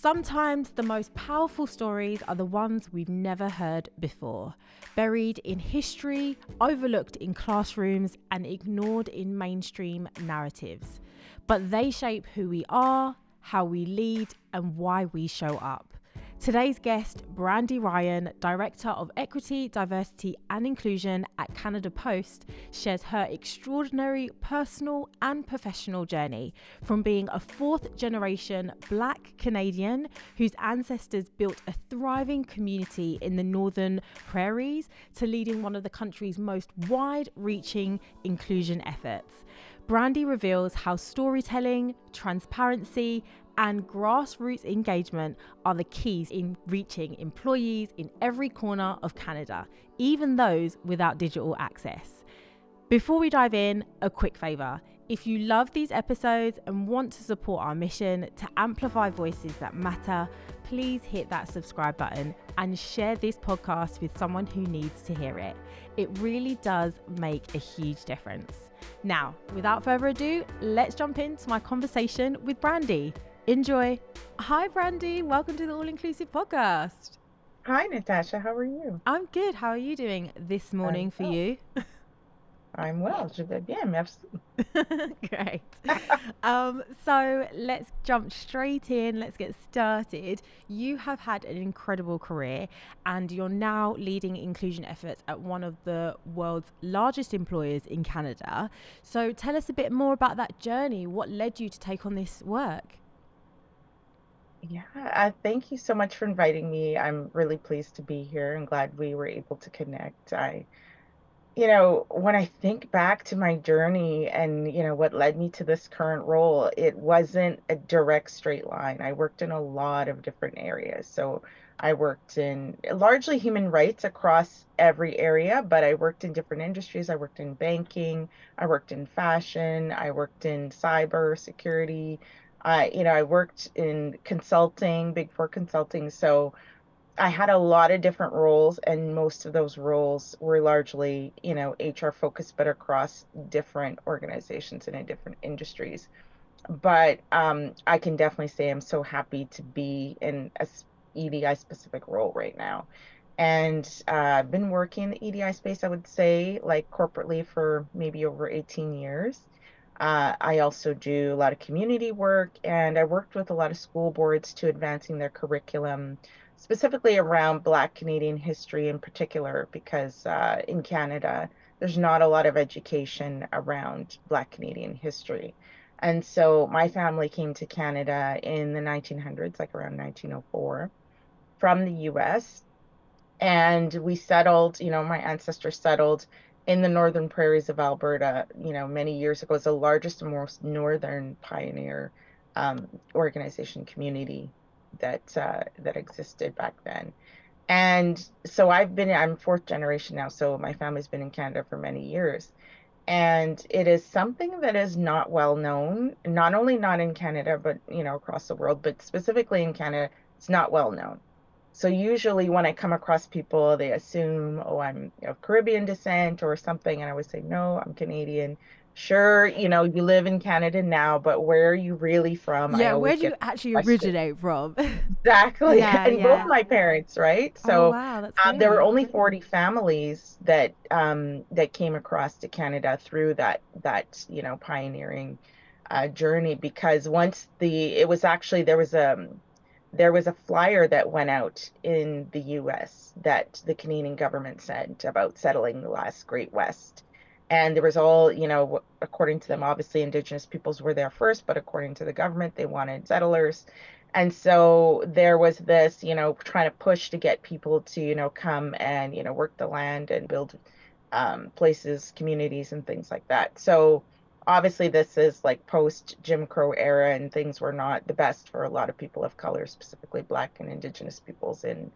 Sometimes the most powerful stories are the ones we've never heard before, buried in history, overlooked in classrooms, and ignored in mainstream narratives. But they shape who we are, how we lead, and why we show up. Today's guest, Brandy Ryan, Director of Equity, Diversity and Inclusion at Canada Post, shares her extraordinary personal and professional journey from being a fourth-generation Black Canadian whose ancestors built a thriving community in the Northern Prairies to leading one of the country's most wide-reaching inclusion efforts. Brandy reveals how storytelling, transparency, and grassroots engagement are the keys in reaching employees in every corner of Canada, even those without digital access. Before we dive in, a quick favour. If you love these episodes and want to support our mission to amplify voices that matter, please hit that subscribe button and share this podcast with someone who needs to hear it. It really does make a huge difference. Now, without further ado, let's jump into my conversation with Brandy. Enjoy. Hi, Brandy. Welcome to the All Inclusive Podcast. Hi, Natasha. How are you? I'm good. How are you doing this morning for you? I'm well. Je vais bien, merci. Great. So let's jump straight in. Let's get started. You have had an incredible career and you're now leading inclusion efforts at one of the world's largest employers in Canada. So tell us a bit more about that journey. What led you to take on this work? Yeah, thank you so much for inviting me. I'm really pleased to be here and glad we were able to connect. When I think back to my journey and, what led me to this current role, it wasn't a direct straight line. I worked in a lot of different areas. So I worked in largely human rights across every area, but I worked in different industries. I worked in banking, I worked in fashion, I worked in cyber security. I worked in consulting, Big Four consulting. So I had a lot of different roles, and most of those roles were largely, HR focused, but across different organizations and in different industries. But I can definitely say I'm so happy to be in a EDI specific role right now. And I've been working in the EDI space, I would say, like corporately for maybe over 18 years. I also do a lot of community work, and I worked with a lot of school boards to advancing their curriculum, specifically around Black Canadian history in particular, because in Canada, there's not a lot of education around Black Canadian history. And so my family came to Canada in the 1900s, like around 1904, from the US. And we settled, my ancestors settled in the northern prairies of Alberta, many years ago. It's the largest and most northern pioneer organization community that existed back then. And so I'm fourth generation now, so my family's been in Canada for many years. And it is something that is not well known, not only not in Canada, but across the world, but specifically in Canada, it's not well known. So usually when I come across people, they assume, oh, I'm of Caribbean descent or something. And I would say, no, I'm Canadian. Sure, you live in Canada now, but where are you really from? I Yeah, where always do you get actually questions. originate from? Exactly. Yeah, And both yeah. my parents, right? Oh, So wow, that's there were great. only 40 families that came across to Canada through that pioneering journey, because once it was actually there was a flyer that went out in the US that the Canadian government sent about settling the last Great West. And there was all, according to them, obviously Indigenous peoples were there first, but according to the government, they wanted settlers. And so there was this, trying to push to get people to, come and, work the land and build places, communities, and things like that. So obviously this is like post Jim Crow era, and things were not the best for a lot of people of color, specifically Black and Indigenous peoples in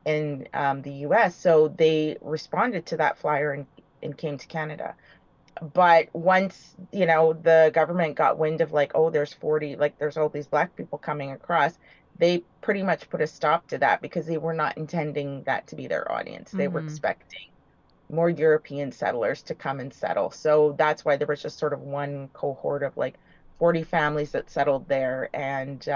the US. So they responded to that flyer and came to Canada. But once, the government got wind of like, oh, there's 40, like there's all these Black people coming across, they pretty much put a stop to that because they were not intending that to be their audience. They were Mm-hmm. expecting more European settlers to come and settle. So that's why there was just sort of one cohort of like 40 families that settled there. And,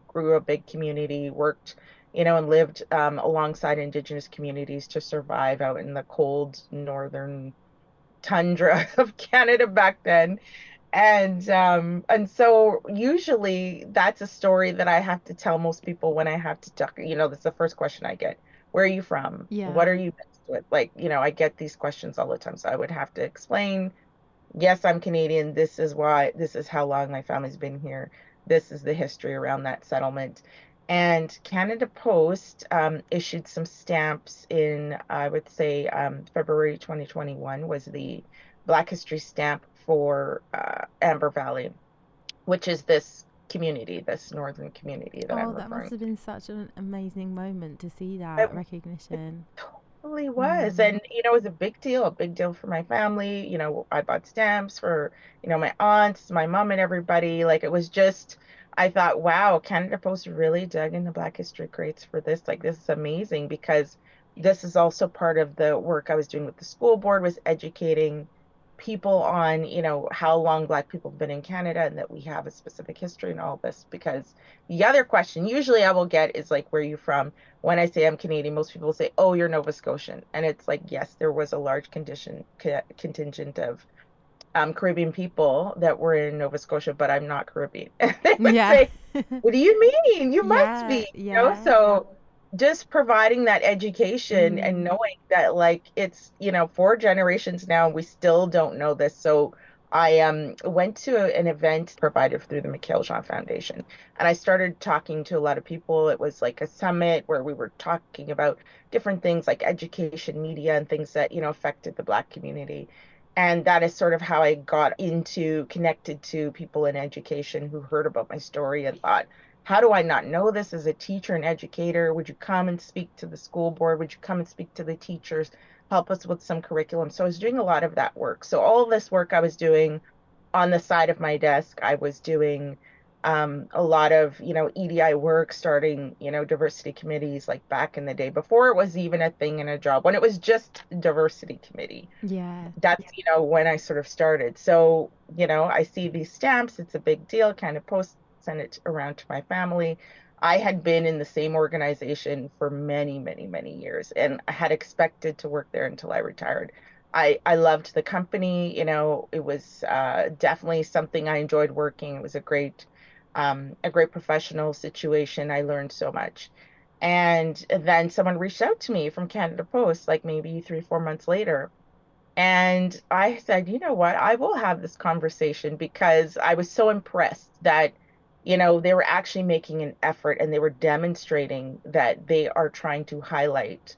grew a big community, worked, and lived alongside Indigenous communities to survive out in the cold northern tundra of Canada back then. And so usually that's a story that I have to tell most people when I have to talk. That's the first question I get. Where are you from? What are Yeah. you mixed with? Like, I get these questions all the time. So I would have to explain, yes, I'm Canadian. This is why, this is how long my family's been here. This is the history around that settlement. And Canada Post issued some stamps in, I would say, February 2021 was the Black History stamp for Amber Valley, which is this community, this northern community that Oh, I'm that must referring have to. been such an amazing moment to see It that recognition. totally was. Mm. And, it was a big deal for my family. I bought stamps for, my aunts, my mom, and everybody. Like, it was just, I thought, wow, Canada Post really dug into Black History crates for this. Like, this is amazing because this is also part of the work I was doing with the school board, was educating people on, how long Black people have been in Canada and that we have a specific history and all this. Because the other question usually I will get is like, where are you from? When I say I'm Canadian, most people say, "Oh, you're Nova Scotian," and it's like, yes, there was a large contingent of Caribbean people that were in Nova Scotia, but I'm not Caribbean. And they would Yeah. say, "What do you mean? You must Yeah, be." yeah. So just providing that education and Mm. knowing that, like, it's, 4 generations now, we still don't know this. So I went to an event provided through the McKail Foundation, and I started talking to a lot of people. It was like a summit where we were talking about different things like education, media, and things that, affected the Black community. And that is sort of how I got into connected to people in education who heard about my story and thought, how do I not know this as a teacher and educator? Would you come and speak to the school board? Would you come and speak to the teachers? Help us with some curriculum. So I was doing a lot of that work. So all of this work I was doing on the side of my desk, I was doing a lot of, EDI work, starting, diversity committees like back in the day before it was even a thing in a job, when it was just diversity committee. Yeah. That's, when I sort of started. So, I see these stamps, it's a big deal, kind of post, send it around to my family. I had been in the same organization for many, many, many years, and I had expected to work there until I retired. I loved the company, it was definitely something I enjoyed working. It was a great professional situation. I learned so much. And then someone reached out to me from Canada Post, like maybe 3, 4 months later, and I said, you know what? I will have this conversation because I was so impressed that, they were actually making an effort and they were demonstrating that they are trying to highlight,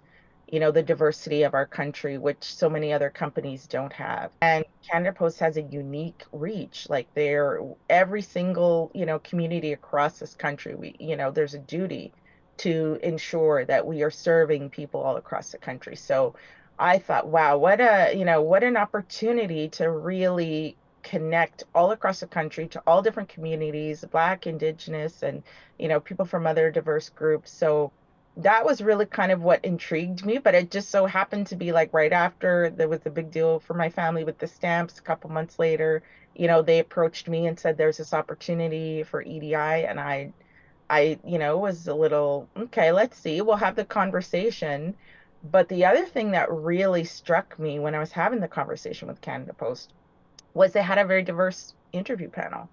the diversity of our country, which so many other companies don't have. And Canada Post has a unique reach. Like, they're every single, community across this country, there's a duty to ensure that we are serving people all across the country. So I thought, wow, what an opportunity to really connect all across the country to all different communities, Black, Indigenous, and, people from other diverse groups. So that was really kind of what intrigued me, but it just so happened to be like right after there was a big deal for my family with the stamps. A couple months later, they approached me and said there's this opportunity for EDI, and I, was a little, okay, let's see, we'll have the conversation. But the other thing that really struck me when I was having the conversation with Canada Post was they had a very diverse interview panel.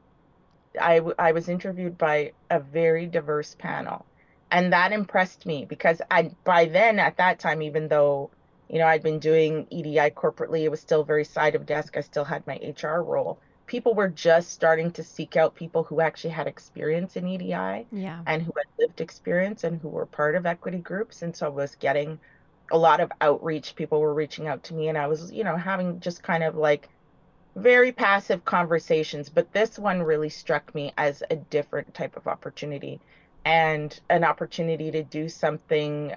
I was interviewed by a very diverse panel. And that impressed me because by then, at that time, even though, I'd been doing EDI corporately, it was still very side of desk. I still had my HR role. People were just starting to seek out people who actually had experience in EDI Yeah. and who had lived experience and who were part of equity groups. And so I was getting a lot of outreach. People were reaching out to me, and I was, having just kind of like very passive conversations, but this one really struck me as a different type of opportunity, and an opportunity to do something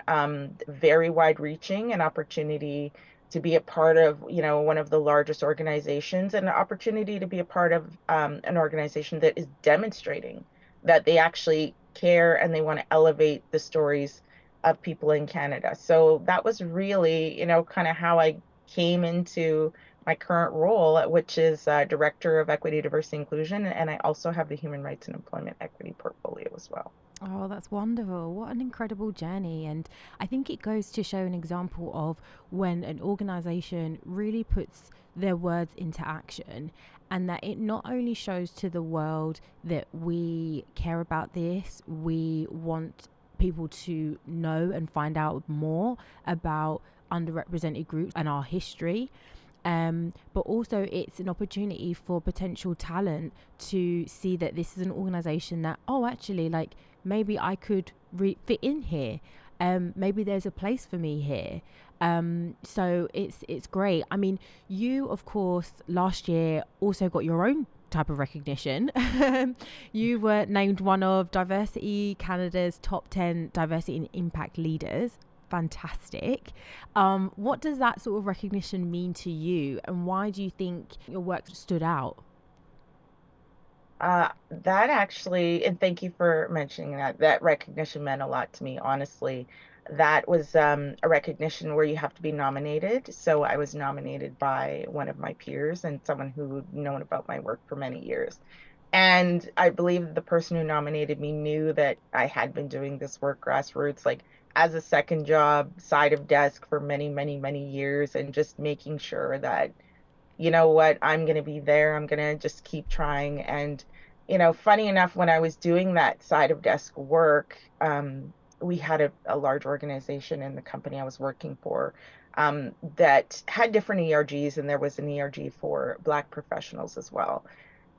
very wide reaching, an opportunity to be a part of, one of the largest organizations, and an opportunity to be a part of an organization that is demonstrating that they actually care and they want to elevate the stories of people in Canada. So that was really, kind of how I came into my current role, which is Director of Equity, Diversity, Inclusion, and I also have the Human Rights and Employment Equity portfolio as well. Oh, that's wonderful. What an incredible journey. And I think it goes to show an example of when an organization really puts their words into action, and that it not only shows to the world that we care about this, we want people to know and find out more about underrepresented groups and our history, but also it's an opportunity for potential talent to see that this is an organization that, oh, actually, like maybe I could fit in here. Maybe there's a place for me here. So it's great. I mean, you of course last year also got your own type of recognition. You were named one of Diversity Canada's top 10 diversity and impact leaders. Fantastic. What does that sort of recognition mean to you, and why do you think your work stood out? That actually, and thank you for mentioning that. That recognition meant a lot to me, honestly. That was a recognition where you have to be nominated. So I was nominated by one of my peers and someone who'd known about my work for many years. And I believe the person who nominated me knew that I had been doing this work grassroots, like as a second job, side of desk for many, many, many years, and just making sure that you know what, I'm going to be there. I'm going to just keep trying. And, funny enough, when I was doing that side of desk work, we had a large organization in the company I was working for that had different ERGs, and there was an ERG for Black professionals as well.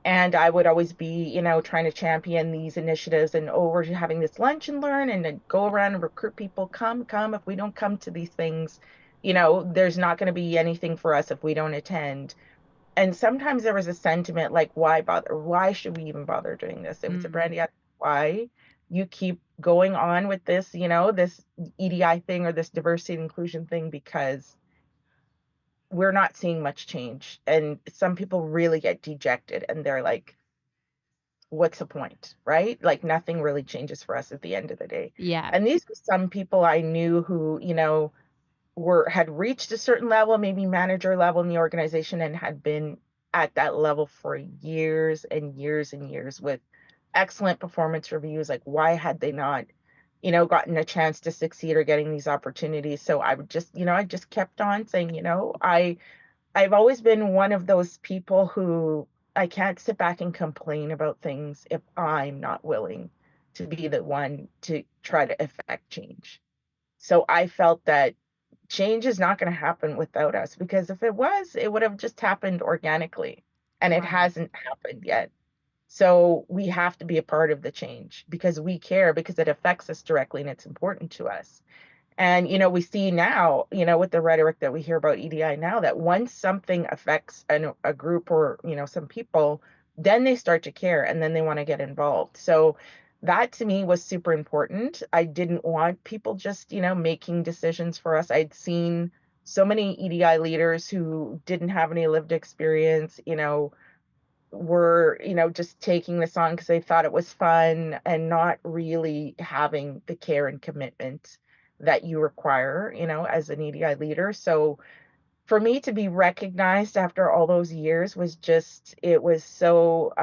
And I would always be, trying to champion these initiatives and, oh, we're having this lunch and learn and then go around and recruit people. Come, come. If we don't come to these things, there's not going to be anything for us if we don't attend. And sometimes there was a sentiment like, why bother? Why should we even bother doing this? It was a Mm, Brandy, why you keep going on with this, this EDI thing or this diversity and inclusion thing, because we're not seeing much change. And some people really get dejected and they're like, what's the point? Right? Like nothing really changes for us at the end of the day. yeah, And these were some people I knew who, had reached a certain level, maybe manager level in the organization, and had been at that level for years and years and years with excellent performance reviews. Like, why had they not, gotten a chance to succeed or getting these opportunities? So I would just, I just kept on saying, I've always been one of those people who I can't sit back and complain about things if I'm not willing to be the one to try to affect change. So I felt that change is not going to happen without us, because if it was, it would have just happened organically, and it right. hasn't happened yet. So we have to be a part of the change because we care, because it affects us directly and it's important to us. And, we see now, with the rhetoric that we hear about EDI now, that once something affects a group or, some people, then they start to care and then they want to get involved. So that to me was super important. I didn't want people just, making decisions for us. I'd seen so many EDI leaders who didn't have any lived experience, were, just taking this on because they thought it was fun and not really having the care and commitment that you require, as an EDI leader. So for me to be recognized after all those years was just, it was so,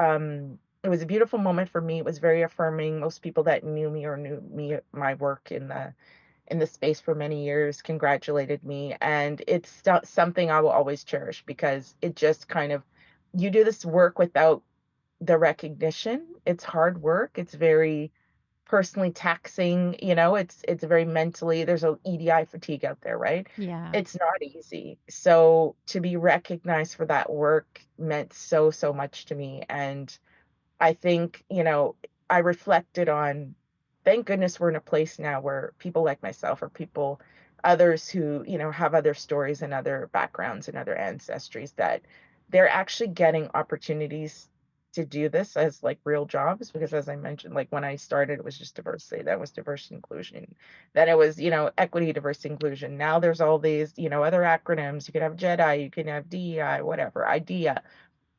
it was a beautiful moment for me. It was very affirming. Most people that knew me or knew me, my work in the space for many years, congratulated me. And it's something I will always cherish, because it just kind of, you do this work without the recognition. It's hard work. It's very personally taxing, it's very mentally, there's a EDI fatigue out there, right? Yeah. It's not easy. So to be recognized for that work meant so, so much to me. And I think, I reflected on, thank goodness we're in a place now where people like myself, or people, others who, have other stories and other backgrounds and other ancestries, that they're actually getting opportunities to do this as like real jobs. Because as I mentioned, like when I started, it was just diversity, that was diversity inclusion. Then it was, equity, diversity, inclusion. Now there's all these, other acronyms. You could have JEDI, you can have DEI, whatever, IDEA.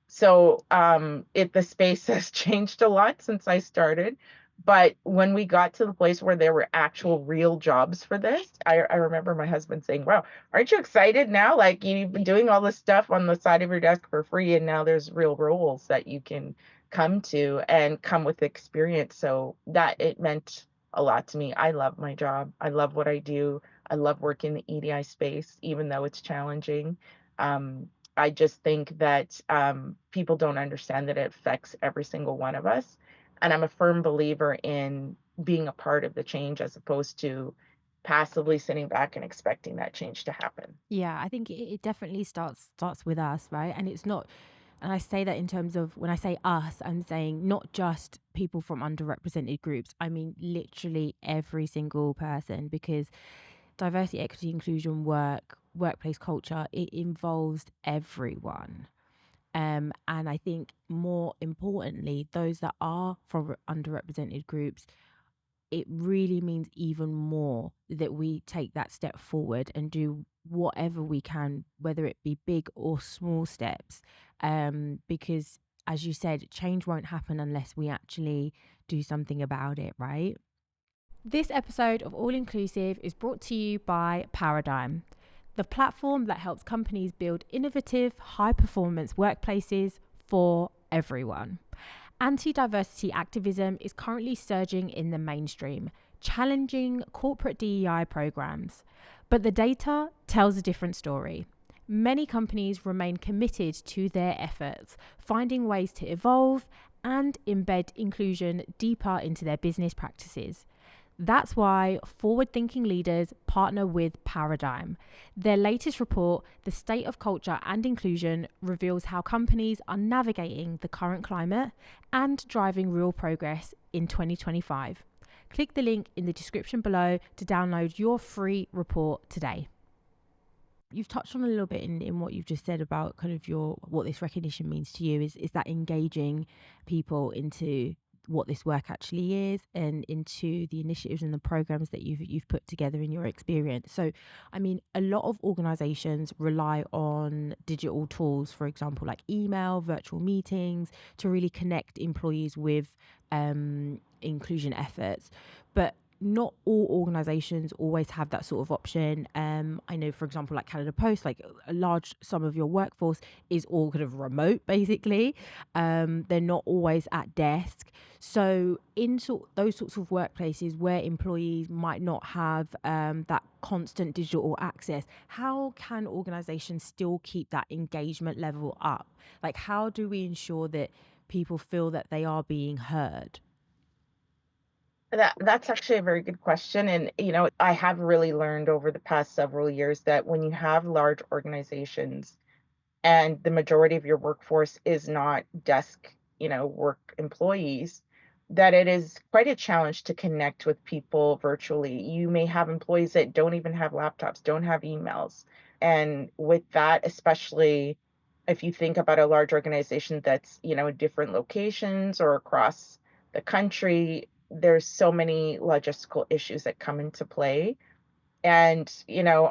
So, the space has changed a lot since I started, But when we got to the place where there were actual real jobs for this, I remember my husband saying, "Wow, aren't you excited now? Like you've been doing all this stuff on the side of your desk for free, and now there's real roles that you can come to and come with experience." So that it meant a lot to me. I love my job. I love what I do. I love working in the EDI space, even though it's challenging. Um, I just think that people don't understand that it affects every single one of us. And I'm a firm believer in being a part of the change as opposed to passively sitting back and expecting that change to happen. Yeah, I think it definitely starts with us, right? And it's not, and I say that in terms of when I say us, I'm saying not just people from underrepresented groups. I mean literally every single person, because diversity, equity, inclusion workplace culture, it involves everyone. And I think more importantly, those that are from underrepresented groups, it really means even more that we take that step forward and do whatever we can, whether it be big or small steps. Because as you said, change won't happen unless we actually do something about it, right? This episode of All Inclusive is brought to you by Paradigm, the platform that helps companies build innovative, high performance workplaces for everyone. Anti diversity activism is currently surging in the mainstream, challenging corporate DEI programs. But the data tells a different story. Many companies remain committed to their efforts, finding ways to evolve and embed inclusion deeper into their business practices. That's why forward thinking leaders partner with Paradigm. Their latest report, The State of Culture and Inclusion, reveals how companies are navigating the current climate and driving real progress in 2025. Click the link in the description below to download your free report today. You've touched on a little bit in what you've just said about kind of your what this recognition means to you is that engaging people into what this work actually is and into the initiatives and the programs that you've put together in your experience. So I mean, a lot of organizations rely on digital tools, for example, like email, virtual meetings, to really connect employees with inclusion efforts. But not all organizations always have that sort of option. I know, for example, like Canada Post, like a large sum of your workforce is all kind of remote, basically. They're not always at desk. So, in those sorts of workplaces where employees might not have that constant digital access, how can organizations still keep that engagement level up? Like, how do we ensure that people feel that they are being heard? That's actually a very good question. And, I have really learned over the past several years that when you have large organizations and the majority of your workforce is not desk, work employees, that it is quite a challenge to connect with people virtually. You may have employees that don't even have laptops, don't have emails. And with that, especially if you think about a large organization that's, in different locations or across the country, there's so many logistical issues that come into play. And,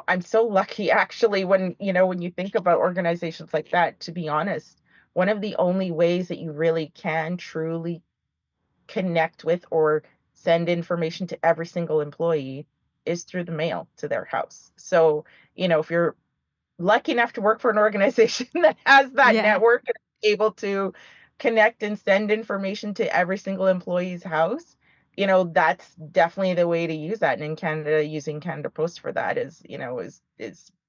I'm so lucky actually when you think about organizations like that, to be honest, one of the only ways that you really can truly connect with or send information to every single employee is through the mail to their house. So, if you're lucky enough to work for an organization that has that Yeah. network and is able to connect and send information to every single employee's house, that's definitely the way to use that. And in Canada, using Canada Post for that is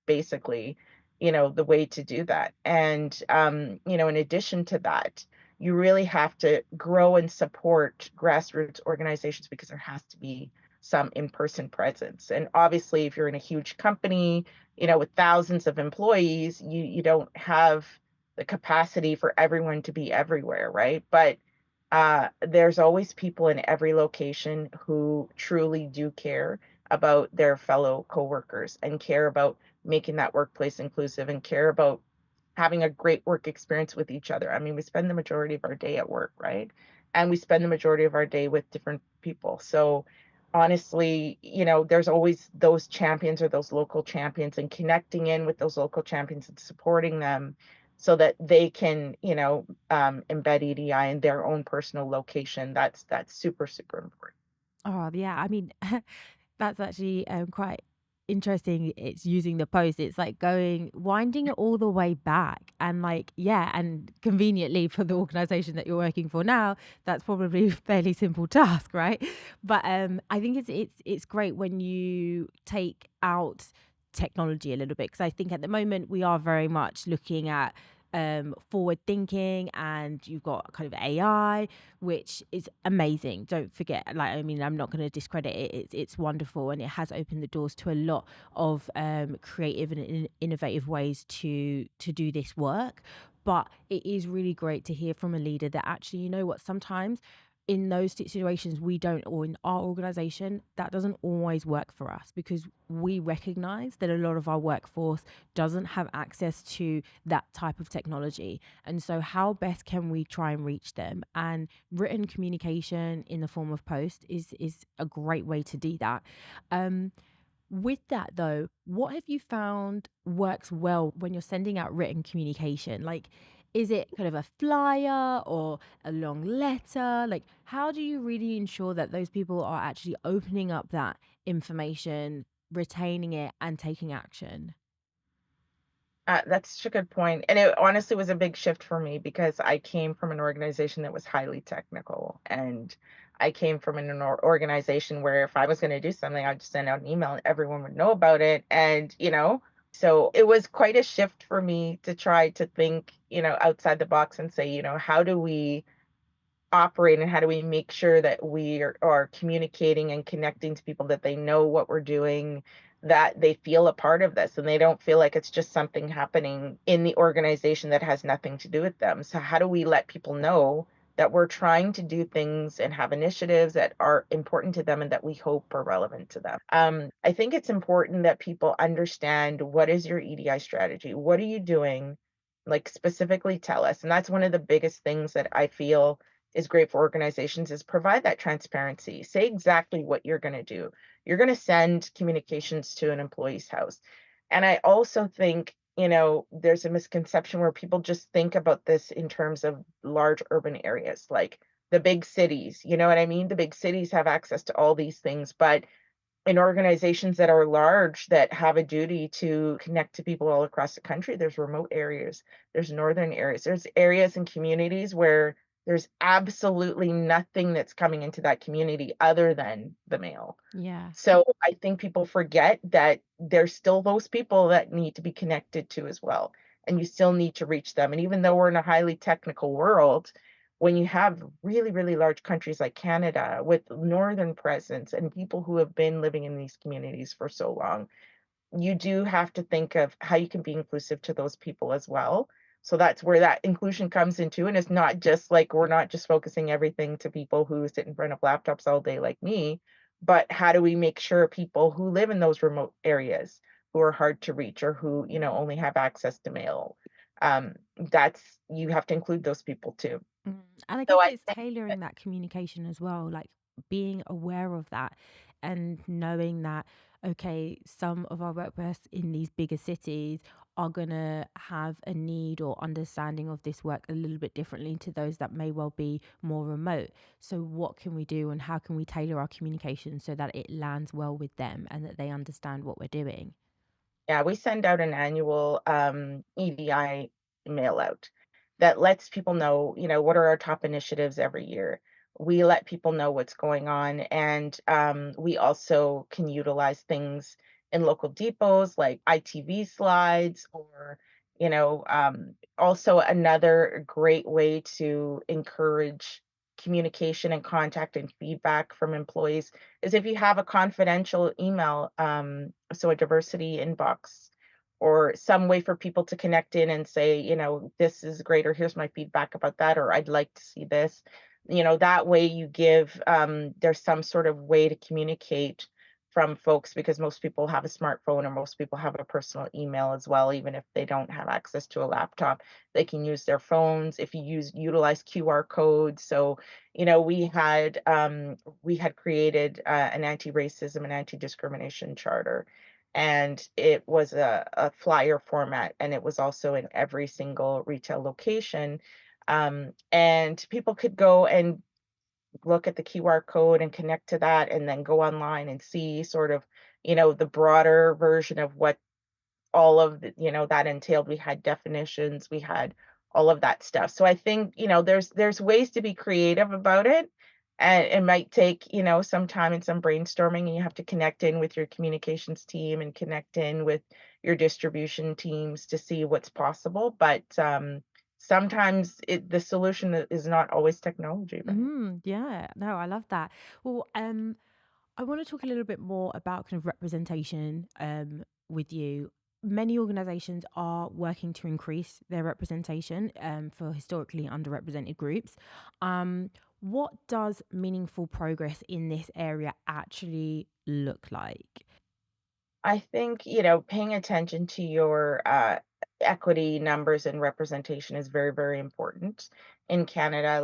basically, the way to do that. And in addition to that, you really have to grow and support grassroots organizations because there has to be some in-person presence. And obviously, if you're in a huge company, with thousands of employees, you don't have the capacity for everyone to be everywhere, right? But there's always people in every location who truly do care about their fellow coworkers and care about making that workplace inclusive and care about having a great work experience with each other. I mean, we spend the majority of our day at work, right? And we spend the majority of our day with different people. So honestly, there's always those champions or those local champions and connecting in with those local champions and supporting them so that they can, embed EDI in their own personal location. That's super, super important. Oh, yeah. I mean, that's actually quite interesting. It's using the post. It's like winding it all the way back. And like, yeah, and conveniently for the organization that you're working for now, that's probably a fairly simple task, right? But I think it's great when you take out technology a little bit, because I think at the moment we are very much looking at forward thinking, and you've got kind of AI, which is amazing. Don't forget, like, I mean, I'm not going to discredit it. It's wonderful, and it has opened the doors to a lot of creative and innovative ways to do this work. But it is really great to hear from a leader that actually, you know what, sometimes in those situations we don't, or in our organization that doesn't always work for us, because we recognize that a lot of our workforce doesn't have access to that type of technology. And so how best can we try and reach them? And written communication in the form of post is a great way to do that. With that though, what have you found works well when you're sending out written communication? Like, is it kind of a flyer or a long letter? Like, how do you really ensure that those people are actually opening up that information, retaining it, and taking action? That's such a good point. And it honestly was a big shift for me because I came from an organization that was highly technical. And I came from an organization where if I was going to do something, I'd just send out an email and everyone would know about it. And, so it was quite a shift for me to try to think, outside the box and say, how do we operate and how do we make sure that we are communicating and connecting to people, that they know what we're doing, that they feel a part of this and they don't feel like it's just something happening in the organization that has nothing to do with them. So how do we let people know that we're trying to do things and have initiatives that are important to them and that we hope are relevant to them? I think it's important that people understand, what is your EDI strategy, what are you doing, like specifically tell us. And that's one of the biggest things that I feel is great for organizations, is provide that transparency. Say exactly what you're going to do. You're going to send communications to an employee's house. And I also think, there's a misconception where people just think about this in terms of large urban areas, like the big cities. You know what I mean? The big cities have access to all these things, but in organizations that are large, that have a duty to connect to people all across the country, there's remote areas, there's northern areas, there's areas and communities where there's absolutely nothing that's coming into that community other than the mail. Yeah. So I think people forget that there's still those people that need to be connected to as well. And you still need to reach them. And even though we're in a highly technical world, when you have really, really large countries like Canada with northern presence and people who have been living in these communities for so long, you do have to think of how you can be inclusive to those people as well. So that's where that inclusion comes into. And it's not just like, we're not just focusing everything to people who sit in front of laptops all day like me, but how do we make sure people who live in those remote areas, who are hard to reach, or who, only have access to mail, that's, you have to include those people too. And I So guess I it's think tailoring that communication as well, like being aware of that and knowing that, okay, some of our workforce in these bigger cities are going to have a need or understanding of this work a little bit differently to those that may well be more remote. So, what can we do, and how can we tailor our communication so that it lands well with them and that they understand what we're doing? Yeah, we send out an annual EDI mail out that lets people know, what are our top initiatives every year. We let people know what's going on, and we also can utilize things in local depots like ITV slides, or also another great way to encourage communication and contact and feedback from employees is if you have a confidential email, so a diversity inbox, or some way for people to connect in and say, this is great, or here's my feedback about that, or I'd like to see this. That way you give, there's some sort of way to communicate from folks, because most people have a smartphone or most people have a personal email as well, even if they don't have access to a laptop. They can use their phones if you utilize QR codes. So we had created an anti-racism and anti-discrimination charter, and it was a flyer format, and it was also in every single retail location. And people could go and look at the QR code and connect to that, and then go online and see sort of, the broader version of what all of that entailed. We had definitions, we had all of that stuff. So I think, there's ways to be creative about it. And it might take, some time and some brainstorming, and you have to connect in with your communications team and connect in with your distribution teams to see what's possible. But sometimes the solution is not always technology, right? Yeah, no, I love that. Well, I want to talk a little bit more about kind of representation with you. Many organizations are working to increase their representation for historically underrepresented groups. What does meaningful progress in this area actually look like? I think, paying attention to your equity numbers and representation is very, very important. In Canada,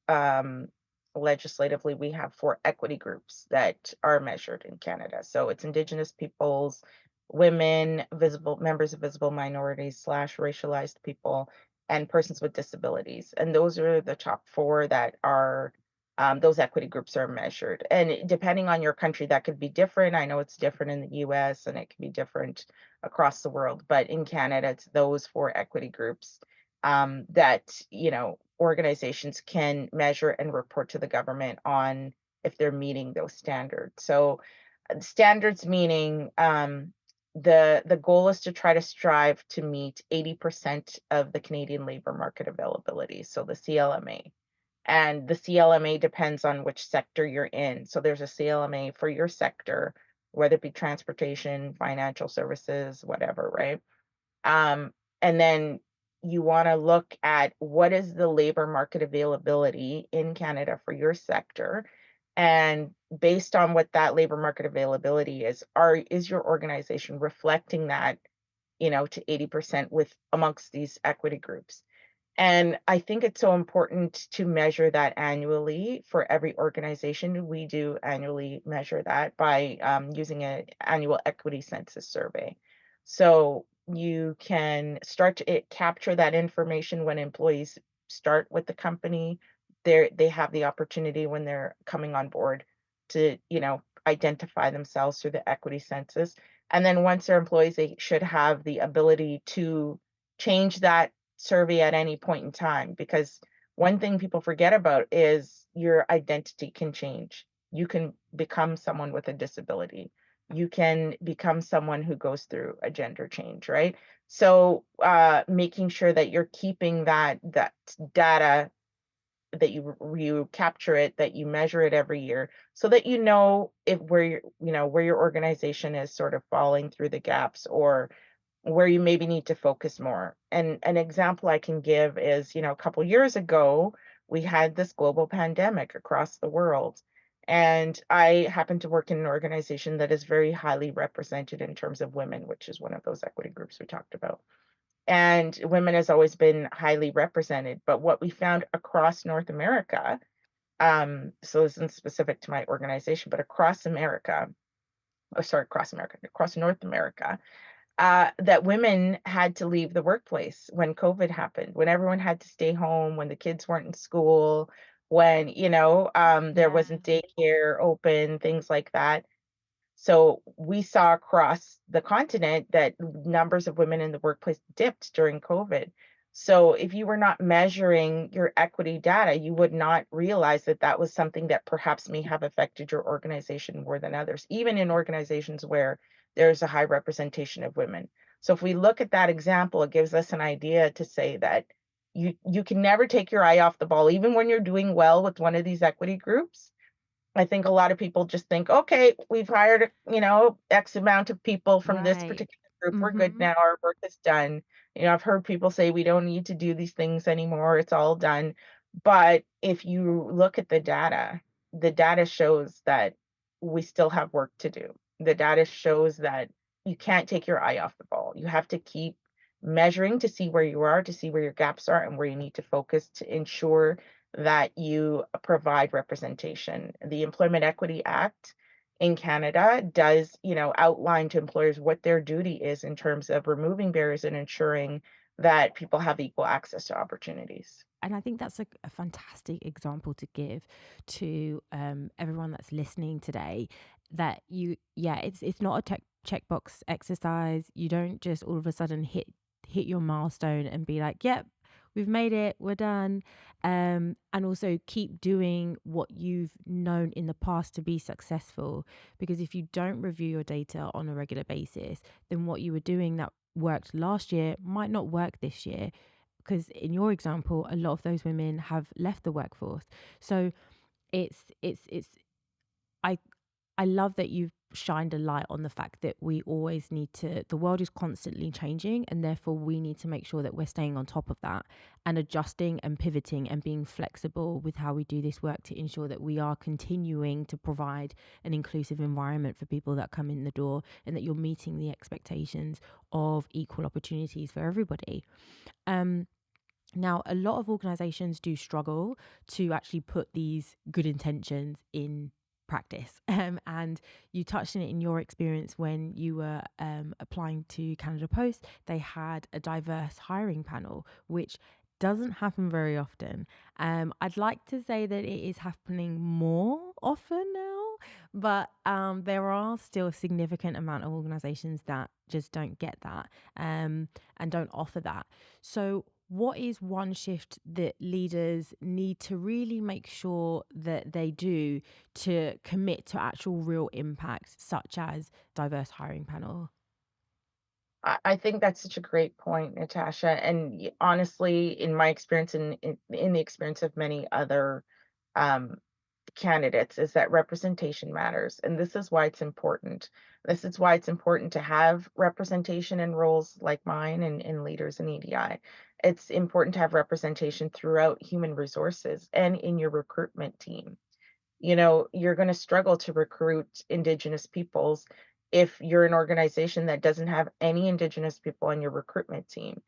um, legislatively, we have four equity groups that are measured in Canada. So it's Indigenous peoples, women, visible members of visible minorities slash racialized people, and persons with disabilities. And those are the top four that are those equity groups are measured. And depending on your country, that could be different. I know it's different in the US and it can be different across the world. But in Canada, it's those four equity groups that, organizations can measure and report to the government on if they're meeting those standards. So, standards meaning the goal is to try to strive to meet 80% of the Canadian labor market availability. So the CLMA. And the CLMA depends on which sector you're in. So there's a CLMA for your sector, whether it be transportation, financial services, whatever, right? And then you want to look at what is the labor market availability in Canada for your sector. And based on what that labor market availability is your organization reflecting that, to 80% with amongst these equity groups? And I think it's so important to measure that annually for every organization. We do annually measure that by using an annual equity census survey. So you can start to capture that information when employees start with the company. They have the opportunity when they're coming on board to, identify themselves through the equity census. And then once they're employees, they should have the ability to change that survey at any point in time, because one thing people forget about is your identity can change. You can become someone with a disability. You can become someone who goes through a gender change, right? So making sure that you're keeping that data, that you capture it, that you measure it every year, so that you know if where your organization is sort of falling through the gaps, or where you maybe need to focus more. And an example I can give is, a couple years ago, we had this global pandemic across the world. And I happen to work in an organization that is very highly represented in terms of women, which is one of those equity groups we talked about. And women has always been highly represented. But what we found across North America, so this isn't specific to my organization, but across America, oh, sorry, across America, across North America, that women had to leave the workplace when COVID happened, when everyone had to stay home, when the kids weren't in school, when, there Yeah. wasn't daycare open, things like that. So we saw across the continent that numbers of women in the workplace dipped during COVID. So if you were not measuring your equity data, you would not realize that that was something that perhaps may have affected your organization more than others, even in organizations where there's a high representation of women. So if we look at that example, it gives us an idea to say that you can never take your eye off the ball, even when you're doing well with one of these equity groups. I think a lot of people just think, okay, we've hired, X amount of people from this Right. particular group. We're good Mm-hmm. now. Our work is done. I've heard people say we don't need to do these things anymore. It's all done. But if you look at the data shows that we still have work to do. The data shows that you can't take your eye off the ball. You have to keep measuring to see where you are, to see where your gaps are, and where you need to focus to ensure that you provide representation. The Employment Equity Act in Canada does, outline to employers what their duty is in terms of removing barriers and ensuring that people have equal access to opportunities. And I think that's a fantastic example to give to everyone that's listening today. That yeah, it's not a checkbox exercise. You don't just all of a sudden hit your milestone and be like, "Yep, we've made it, we're done." And also keep doing what you've known in the past to be successful. Because if you don't review your data on a regular basis, then what you were doing that worked last year might not work this year, because in your example a lot of those women have left the workforce. So it's I I love that you've shined a light on the fact that we always need to, the world is constantly changing, and therefore we need to make sure that we're staying on top of that and adjusting and pivoting and being flexible with how we do this work to ensure that we are continuing to provide an inclusive environment for people that come in the door, and that you're meeting the expectations of equal opportunities for everybody. um Now, a lot of organizations do struggle to actually put these good intentions in practice. And you touched on it in your experience when you were applying to Canada Post. They had a diverse hiring panel, which doesn't happen very often. I'd like to say that it is happening more often now, but there are still a significant amount of organizations that just don't get that, and don't offer that. So, what is one shift that leaders need to really make sure that they do to commit to actual real impact, such as diverse hiring panel? I think that's such a great point, Natasha. And honestly, in my experience, and in the experience of many other um, candidates, is that representation matters. And this is why it's important. This is why it's important to have representation in roles like mine and in leaders in EDI. It's important to have representation throughout human resources and in your recruitment team. You're going to struggle to recruit Indigenous peoples if you're an organization that doesn't have any Indigenous people on your recruitment team.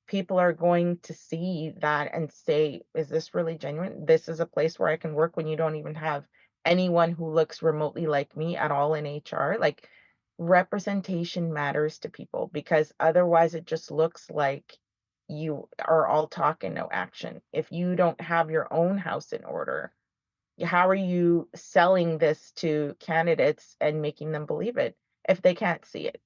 People are going to see that and say, is this really genuine? This is a place where I can work when you don't even have anyone who looks remotely like me at all in HR. Like, representation matters to people because otherwise it just looks like you are all talk and no action. If you don't have your own house in order, how are you selling this to candidates and making them believe it if they can't see it?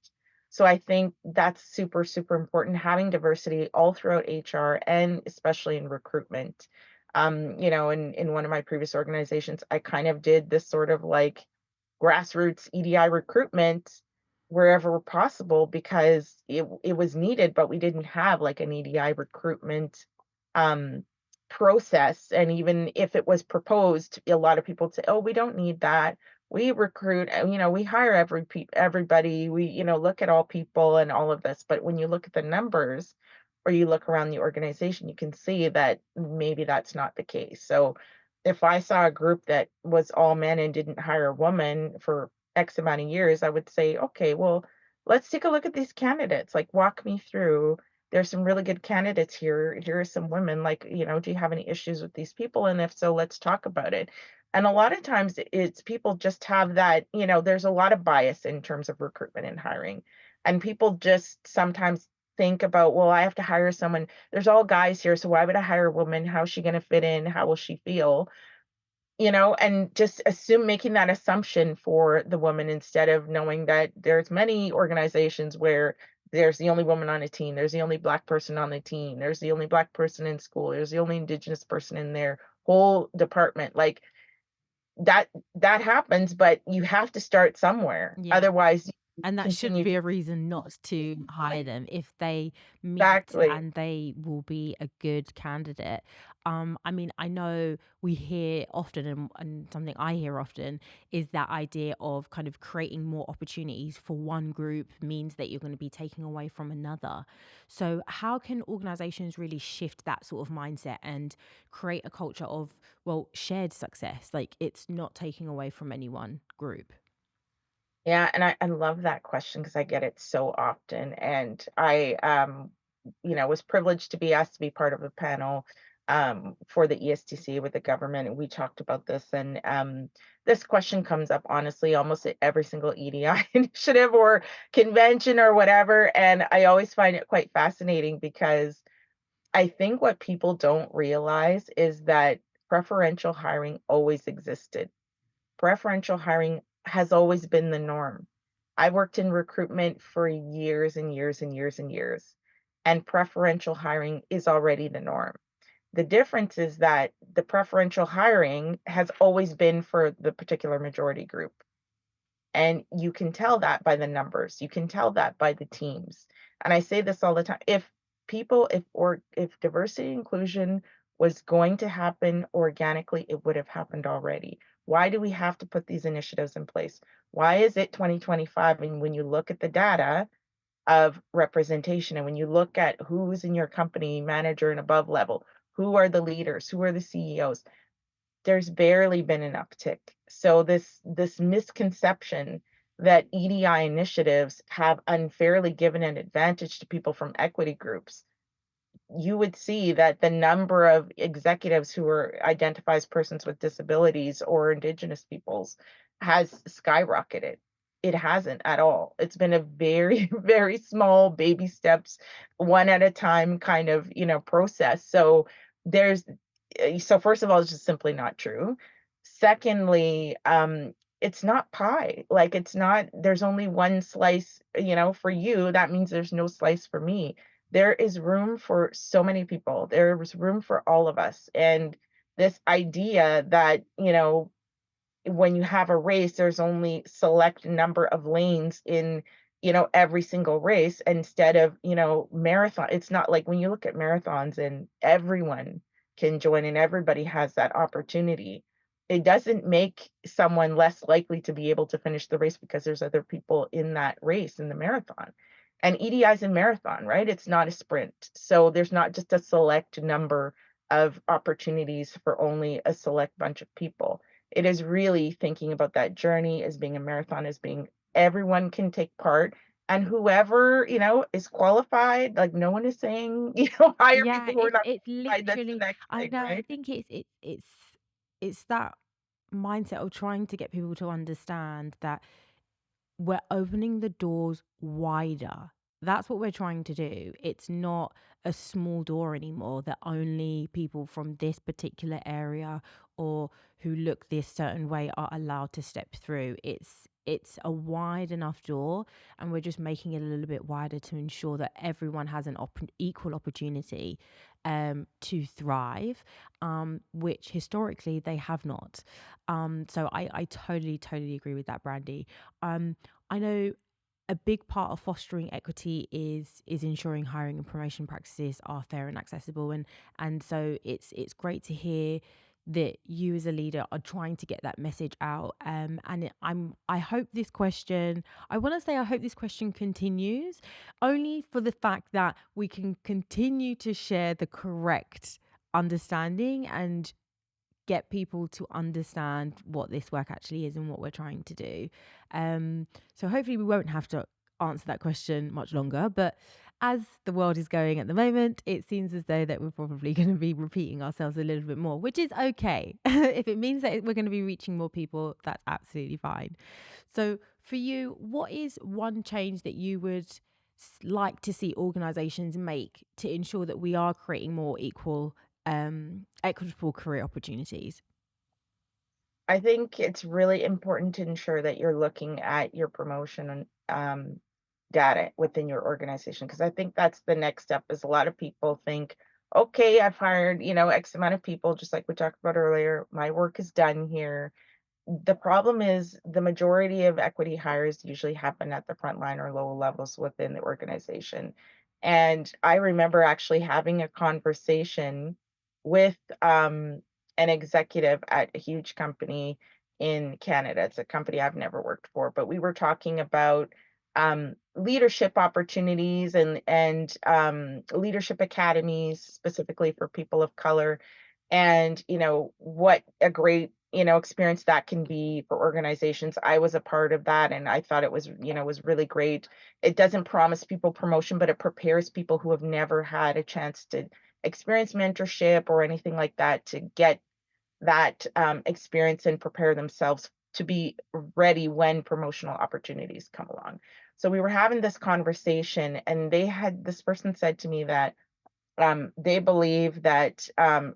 So I think that's super, super important, having diversity all throughout HR and especially in recruitment. In one of my previous organizations, I kind of did this sort of like grassroots EDI recruitment wherever possible because it was needed, but we didn't have like an EDI recruitment um, process. And even if it was proposed, a lot of people would say, "Oh, we don't need that. We recruit, we hire everybody. We, look at all people and all of this." But when you look at the numbers or you look around the organization, you can see that maybe that's not the case. So if I saw a group that was all men and didn't hire a woman for X amount of years, I would say, okay, well, let's take a look at these candidates. Like, walk me through. There's some really good candidates here. Here are some women. Like, do you have any issues with these people? And if so, let's talk about it. And a lot of times it's people just have that, there's a lot of bias in terms of recruitment and hiring. And people just sometimes think about, well, I have to hire someone. There's all guys here, so why would I hire a woman? How's she going to fit in? How will she feel? And just making that assumption for the woman instead of knowing that there's many organizations where there's the only woman on a team, there's the only black person on the team, there's the only black person in school, there's the only indigenous person in their whole department. Like, that happens, but you have to start somewhere. Yeah. Otherwise, you And that shouldn't continue be a reason not to hire them if they meet exactly. and they will be a good candidate. I mean, I know we hear often, and something I hear often is that idea of kind of creating more opportunities for one group means that you're going to be taking away from another. So, how can organizations really shift that sort of mindset and create a culture of, well, shared success? Like, it's not taking away from any one group. Yeah, and I love that question because I get it so often. And I was privileged to be asked to be part of a panel for the ESTC with the government, and we talked about this. And this question comes up honestly almost at every single EDI initiative or convention or whatever. And I always find it quite fascinating because I think what people don't realize is that preferential hiring always existed. Preferential hiring has always been the norm. I worked in recruitment for years and years and years and years, and preferential hiring is already the norm. The difference is that the preferential hiring has always been for the particular majority group. And you can tell that by the numbers. You can tell that by the teams. And I say this all the time. If diversity and inclusion was going to happen organically, it would have happened already. Why do we have to put these initiatives in place? Why is it 2025? And when you look at the data of representation and when you look at who's in your company, manager and above level, who are the leaders, who are the CEOs, there's barely been an uptick. So this misconception that EDI initiatives have unfairly given an advantage to people from equity groups, you would see that the number of executives who are identified as persons with disabilities or indigenous peoples has skyrocketed. It hasn't at all. It's been a very, very small baby steps, one at a time kind of, process. So there's so first of all, it's just simply not true. Secondly, it's not pie. Like it's not, there's only one slice, for you. That means there's no slice for me. There is room for so many people. There was room for all of us. And this idea that, when you have a race, there's only select number of lanes in, every single race instead of, marathon. It's not like when you look at marathons and everyone can join and everybody has that opportunity. It doesn't make someone less likely to be able to finish the race because there's other people in that race in the marathon. And EDI is a marathon, right? It's not a sprint. So there's not just a select number of opportunities for only a select bunch of people. It is really thinking about that journey as being a marathon, as being everyone can take part. And whoever, is qualified, like no one is saying, hire Yeah, people who are not it's qualified. That's the literally, next I thing, know, I right? think it's that mindset of trying to get people to understand that we're opening the doors wider. That's what we're trying to do. It's not a small door anymore that only people from this particular area or who look this certain way are allowed to step through. It's a wide enough door, and we're just making it a little bit wider to ensure that everyone has an equal opportunity to thrive, which historically they have not. So I totally agree with that, Brandy. I know a big part of fostering equity is ensuring hiring and promotion practices are fair and accessible, and so it's great to hear that you as a leader are trying to get that message out. I hope this question, I want to say I hope this question continues, only for the fact that we can continue to share the correct understanding and get people to understand what this work actually is and what we're trying to do. So hopefully we won't have to answer that question much longer. But as the world is going at the moment, it seems as though that we're probably going to be repeating ourselves a little bit more, which is okay. If it means that we're going to be reaching more people, that's absolutely fine. So for you, what is one change that you would like to see organizations make to ensure that we are creating more equitable career opportunities? I think it's really important to ensure that you're looking at your promotion and data within your organization because I think that's the next step. Is a lot of people think, okay, I've hired X amount of people, just like we talked about earlier. My work is done here. The problem is the majority of equity hires usually happen at the front line or lower levels within the organization. And I remember actually having a conversation with an executive at a huge company in Canada. It's a company I've never worked for, but we were talking about leadership opportunities and leadership academies specifically for people of color and what a great experience that can be for organizations. I was a part of that and I thought it was really great. It doesn't promise people promotion, but it prepares people who have never had a chance to experience mentorship or anything like that to get that experience and prepare themselves to be ready when promotional opportunities come along. So we were having this conversation, and this person said to me that they believe that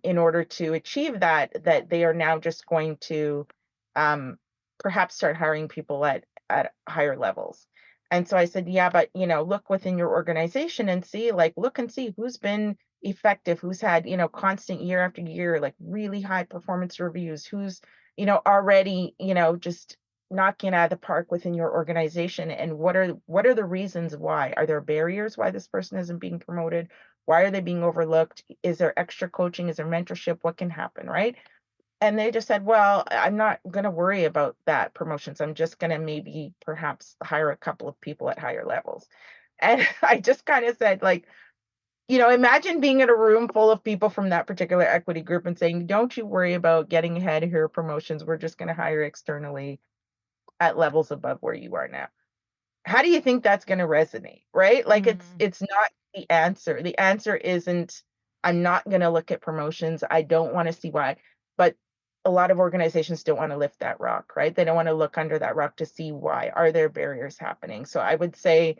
in order to achieve that, that they are now just going to um, perhaps start hiring people at higher levels. And so I said, yeah, but look within your organization and see, like, look and see who's been effective, who's had constant year after year, like really high performance reviews, who's already just knocking it out of the park within your organization, and what are the reasons why? Are there barriers why this person isn't being promoted? Why are they being overlooked? Is there extra coaching? Is there mentorship? What can happen, right? And they just said, well, I'm not going to worry about that promotions. I'm just going to maybe perhaps hire a couple of people at higher levels. And I just kind of said, like, imagine being in a room full of people from that particular equity group and saying, don't you worry about getting ahead of your promotions. We're just going to hire externally at levels above where you are now. How do you think that's gonna resonate, right? Like, Mm. it's not the answer. The answer isn't, "I'm not gonna look at promotions, I don't wanna see why." But a lot of organizations don't wanna lift that rock, right? They don't wanna look under that rock to see why. Are there barriers happening? So I would say,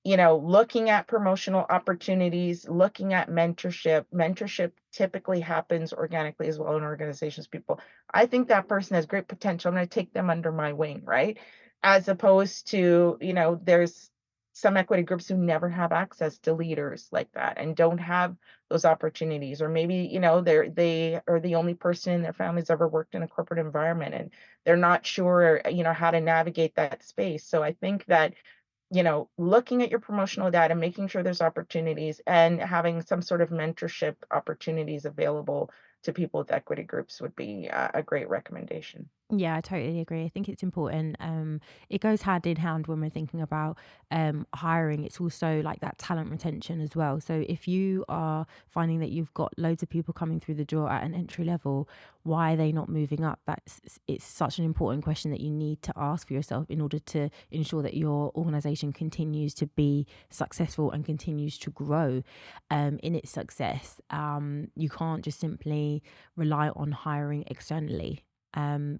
looking at promotional opportunities, looking at mentorship. Mentorship typically happens organically as well in organizations. People, I think that person has great potential. I'm going to take them under my wing, right? As opposed to, there's some equity groups who never have access to leaders like that and don't have those opportunities. Or maybe, they are the only person in their family's ever worked in a corporate environment, and they're not sure, how to navigate that space. So I think that looking at your promotional data, making sure there's opportunities, and having some sort of mentorship opportunities available to people with equity groups would be a great recommendation. Yeah, I totally agree. I think it's important. It goes hand in hand when we're thinking about hiring. It's also like that talent retention as well. So if you are finding that you've got loads of people coming through the door at an entry level, why are they not moving up? It's such an important question that you need to ask for yourself in order to ensure that your organization continues to be successful and continues to grow in its success. You can't just simply rely on hiring externally,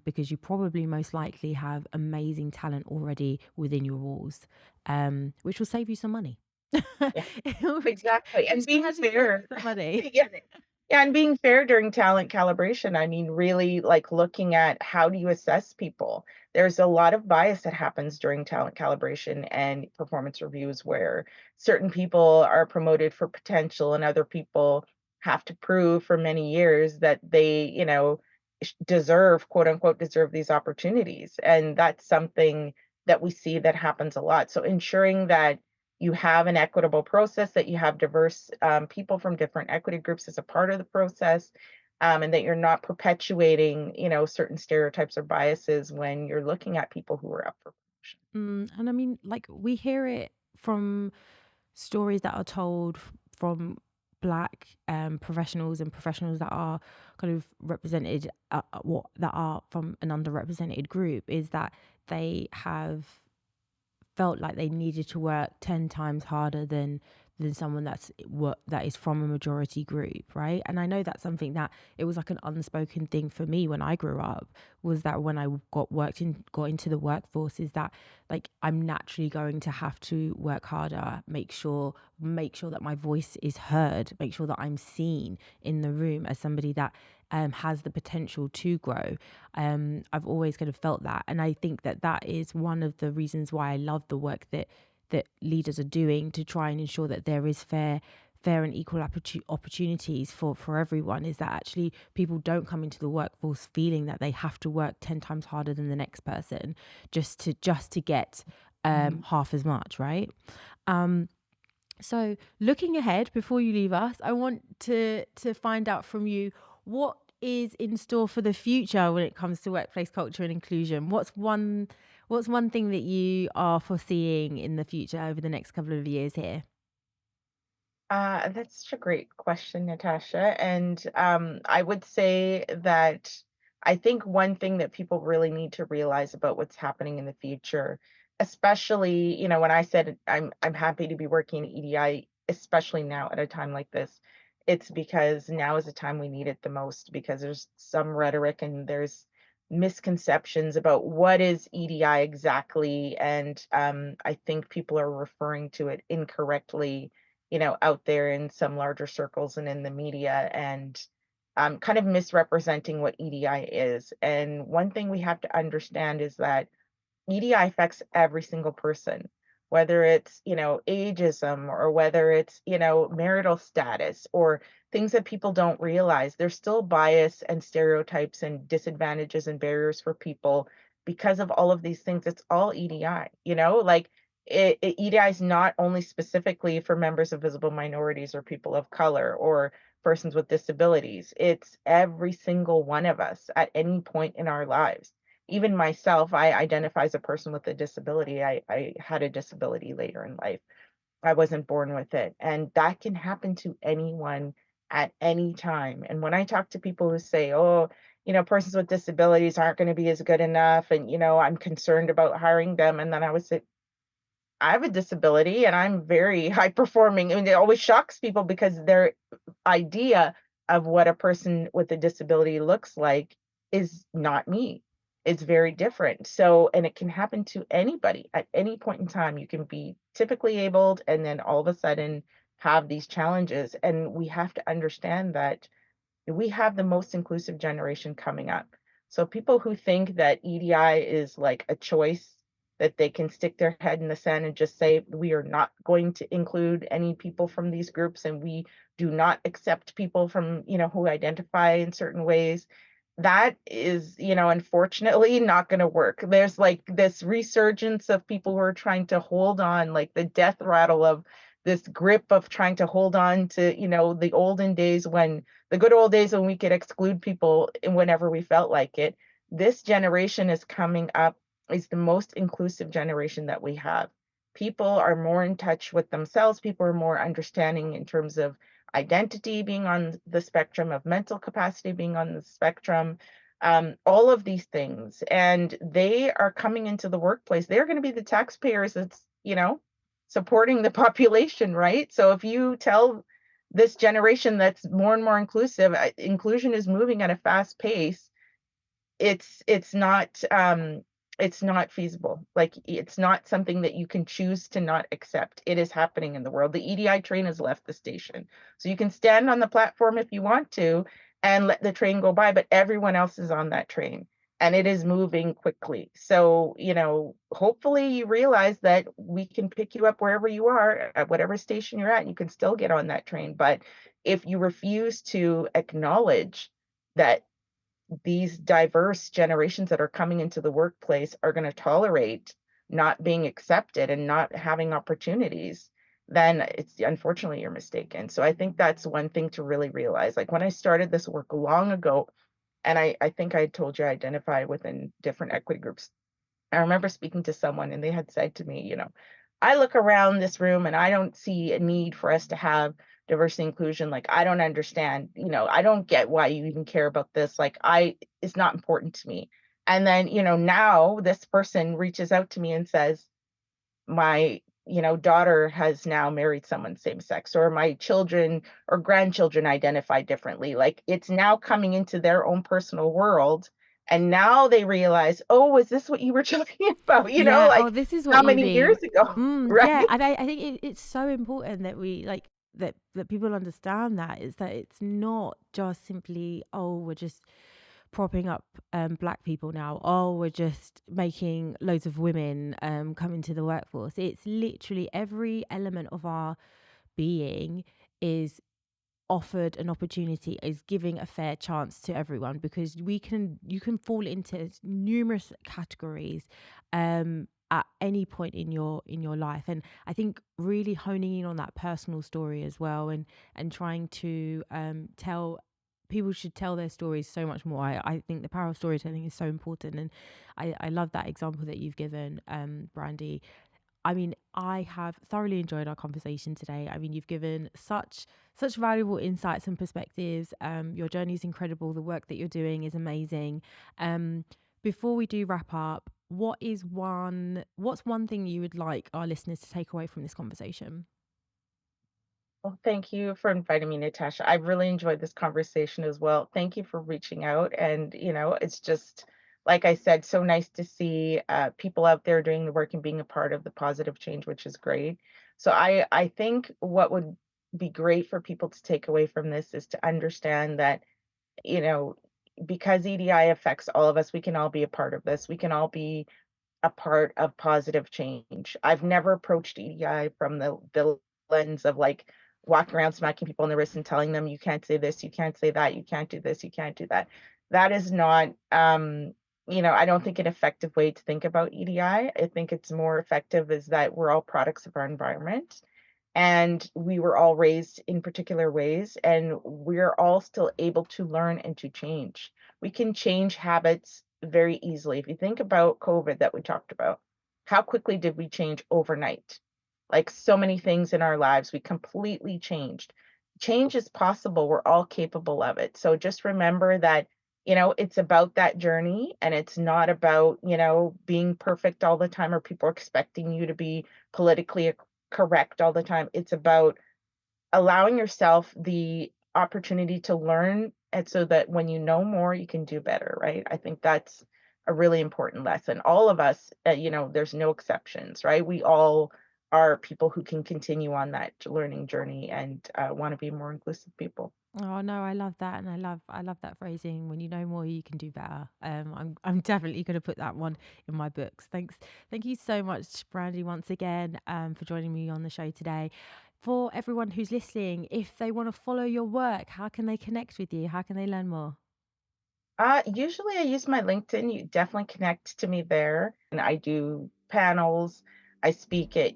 because you probably most likely have amazing talent already within your walls, which will save you some money. Yeah, which, exactly. which And being can save you fair, some money. yeah. Yeah, and being fair during talent calibration, I mean, really like looking at how do you assess people? There's a lot of bias that happens during talent calibration and performance reviews where certain people are promoted for potential and other people have to prove for many years that they, deserve, quote unquote, deserve these opportunities. And that's something that we see that happens a lot. So ensuring that you have an equitable process, that you have diverse people from different equity groups as a part of the process, and that you're not perpetuating, certain stereotypes or biases when you're looking at people who are up for promotion. And I mean, like, we hear it from stories that are told from black professionals and professionals that are kind of represented, what that are from an underrepresented group, is that they have felt like they needed to work 10 times harder than someone that is from a majority group, right? And I know that's something that it was like an unspoken thing for me when I grew up, was that when I got into the workforce, is that like I'm naturally going to have to work harder, make sure that my voice is heard, make sure that I'm seen in the room as somebody that has the potential to grow. I've always kind of felt that, and I think that that is one of the reasons why I love the work that leaders are doing to try and ensure that there is fair and equal opportunities for everyone. Is that actually people don't come into the workforce feeling that they have to work 10 times harder than the next person just to get half as much, right? Um, so looking ahead, before you leave us, I want to find out from you, what is in store for the future when it comes to workplace culture and inclusion. What's one thing that you are foreseeing in the future over the next couple of years here? That's such a great question, Natasha. And I would say that I think one thing that people really need to realize about what's happening in the future, especially, when I said I'm happy to be working at EDI, especially now at a time like this, it's because now is the time we need it the most because there's some rhetoric and there's misconceptions about what is EDI exactly. And I think people are referring to it incorrectly, out there in some larger circles and in the media and kind of misrepresenting what EDI is. And one thing we have to understand is that EDI affects every single person, whether it's, ageism or whether it's, marital status or things that people don't realize. There's still bias and stereotypes and disadvantages and barriers for people because of all of these things. It's all EDI, like EDI is not only specifically for members of visible minorities or people of color or persons with disabilities. It's every single one of us at any point in our lives. Even myself, I identify as a person with a disability. I had a disability later in life. I wasn't born with it. And that can happen to anyone at any time. And when I talk to people who say, oh, persons with disabilities aren't going to be as good enough, and, I'm concerned about hiring them. And then I would say, I have a disability and I'm very high performing. I mean, it always shocks people because their idea of what a person with a disability looks like is not me. It's very different. So, and it can happen to anybody at any point in time. You can be typically abled and then all of a sudden have these challenges. And we have to understand that we have the most inclusive generation coming up. So people who think that EDI is like a choice that they can stick their head in the sand and just say, we are not going to include any people from these groups and we do not accept people from, who identify in certain ways. That is, unfortunately not going to work. There's like this resurgence of people who are trying to hold on, like the death rattle of this grip of trying to hold on to, the olden days when the good old days when we could exclude people whenever we felt like it. This generation is coming up is the most inclusive generation that we have. People are more in touch with themselves. People are more understanding in terms of identity being on the spectrum, of mental capacity being on the spectrum, all of these things. And they are coming into the workplace. They're going to be the taxpayers that's, supporting the population, right? So if you tell this generation that's more and more inclusive, inclusion is moving at a fast pace. It's not feasible. Like it's not something that you can choose to not accept. It is happening in the world. The EDI train has left the station. So you can stand on the platform if you want to and let the train go by, but everyone else is on that train and it is moving quickly. So, hopefully you realize that we can pick you up wherever you are, at whatever station you're at, you can still get on that train. But if you refuse to acknowledge that these diverse generations that are coming into the workplace are going to tolerate not being accepted and not having opportunities, then it's unfortunately you're mistaken. So I think that's one thing to really realize. Like when I started this work long ago, and I think I told you I identify within different equity groups. I remember speaking to someone and they had said to me, I look around this room and I don't see a need for us to have diversity inclusion. Like, I don't understand, I don't get why you even care about this. Like, it's not important to me. And then, now this person reaches out to me and says, my, daughter has now married someone same sex, or my children or grandchildren identify differently. Like, it's now coming into their own personal world. And now they realize, oh, is this what you were talking about? Yeah. Oh, Like this is what how you many mean. years ago, right? Yeah. And I think it's so important that we like that people understand that is that it's not just simply, oh, we're just propping up black people now. Oh, we're just making loads of women come into the workforce. It's literally every element of our being is offered an opportunity, is giving a fair chance to everyone, because you can fall into numerous categories at any point in your life. And I think really honing in on that personal story as well, and trying to tell people should tell their stories so much more. I think the power of storytelling is so important, and I love that example that you've given, Brandy. I mean, I have thoroughly enjoyed our conversation today. I mean, you've given such valuable insights and perspectives. Your journey is incredible. The work that you're doing is amazing. Um, Before we do wrap up, what's one thing you would like our listeners to take away from this conversation? Well, thank you for inviting me, Natasha. I really enjoyed this conversation as well. Thank you for reaching out. And, it's just, like I said, so nice to see people out there doing the work and being a part of the positive change, which is great. So I think what would be great for people to take away from this is to understand that, you know, because EDI affects all of us, we can all be a part of this. We can all be a part of positive change. I've never approached EDI from the lens of like walking around smacking people in the wrist and telling them you can't say this, you can't say that, you can't do this, you can't do that. That is not I don't think an effective way to think about EDI. I think it's more effective is that we're all products of our environment and we were all raised in particular ways and we're all still able to learn and to change. We can change habits very easily. If you think about COVID that we talked about, how quickly did we change overnight? Like so many things in our lives we completely changed. Change is possible, we're all capable of it. So just remember that it's about that journey and it's not about being perfect all the time or people expecting you to be politically correct all the time. It's about allowing yourself the opportunity to learn and so that when you know more, you can do better, right? I think that's a really important lesson. All of us, there's no exceptions, right? We all are people who can continue on that learning journey and want to be more inclusive people. Oh no, I love that, and I love that phrasing. When you know more, you can do better. I'm definitely going to put that one in my books. Thank you so much, Brandy, once again, for joining me on the show today. For everyone who's listening, if they want to follow your work, how can they connect with you? How can they learn more? Usually I use my LinkedIn. You definitely connect to me there. And I do panels. I speak at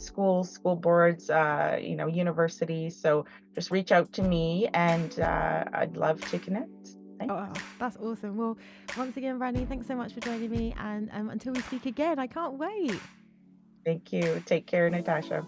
schools, school boards, universities. So just reach out to me and I'd love to connect. Oh, Thanks. that's awesome. Well, once again, Brandy, thanks so much for joining me, and until we speak again, I can't wait. Thank you. Take care, Natasha.